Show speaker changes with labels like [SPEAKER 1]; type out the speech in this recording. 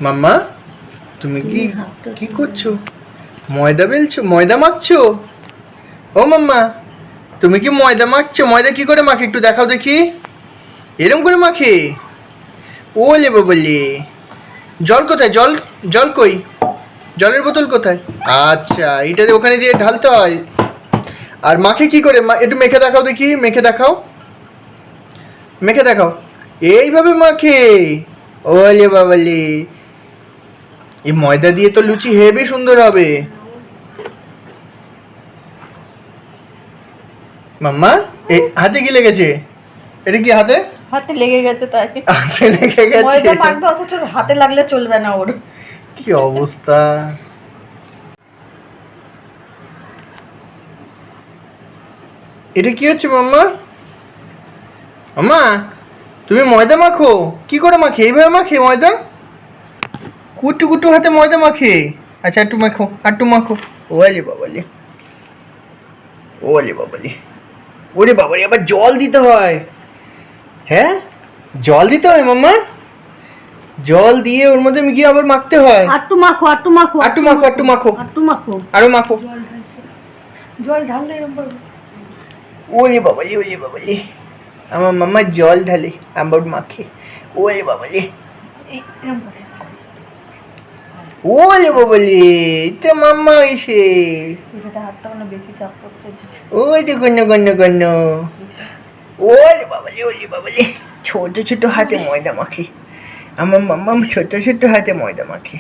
[SPEAKER 1] মাম্মা তুমি কি কি করছো? ময়দা বেলছো, ময়দা মাখছো? ও মাম্মা তুমি কি ময়দা মাখছো? ময়দা কি করে মাখে একটু দেখাও দেখি। এরম করে মাখে? ওলে বাবালে, জল কোথায়? জল জল কই? জলের বোতল কোথায়? আচ্ছা, এটা ওখানে দিয়ে ঢালতে হয়। আর মাখে কি করে? একটু মেখে দেখাও দেখি, মেখে দেখাও, মেখে দেখাও। এইভাবে মাখে? ওলে বাবালে, এই ময়দা দিয়ে তো লুচি হেবি সুন্দর হবে। মাম্মা এই হাতে কি লেগেছে? এটা কি হাতে?
[SPEAKER 2] হাতে লেগে গেছে তাই।
[SPEAKER 1] হাতে লেগে গেছে?
[SPEAKER 2] ময়দা মাখবে অথচ হাতে লাগলে চলবে না ওর।
[SPEAKER 1] কি অবস্থা! এটা কি হচ্ছে মাম্মা? মাম্মা তুমি ময়দা মাখো? কি করে মাখে? এইভাবে মাখে ময়দা? কুটু কুটু হাতে ময়দা মাখে? আচ্ছা একটু মাখো, একটু মাখো। ওলে বাবালে, ওলে বাবালে, ওরে বাবারে, আবার জল দিতে হয়? হ্যাঁ, জল দিতে হয় মাম্মা? জল দিয়ে ওর মধ্যে গিয়ে আবার মাখতে হয়?
[SPEAKER 2] আটটু মাখো, আটটু মাখো,
[SPEAKER 1] আটটু মাখো, আটটু মাখো,
[SPEAKER 2] আটটু মাখো।
[SPEAKER 1] আরো মাখো।
[SPEAKER 2] জল ঢালছে, জল ঢাললে এরকম করবে।
[SPEAKER 1] ওরে বাবালে, ওরে বাবালে, আমার মাম্মা জল ঢালে আবার মাখে। ওরে বাবালে,
[SPEAKER 2] এরকম করে।
[SPEAKER 1] ওরে বাবালে, এটা মাম্মা এসে।
[SPEAKER 2] এটাতে হাতটা মানে বেশি চাপ পড়ছে।
[SPEAKER 1] ওই যে গন্য গন্য গন্য। ওরে বাবালে, ওরে বাবালে, ছোট ছোট হাতে ময়দা মাখে। আমার মাম্মা ছোট ছোট হাতে ময়দা মাখে।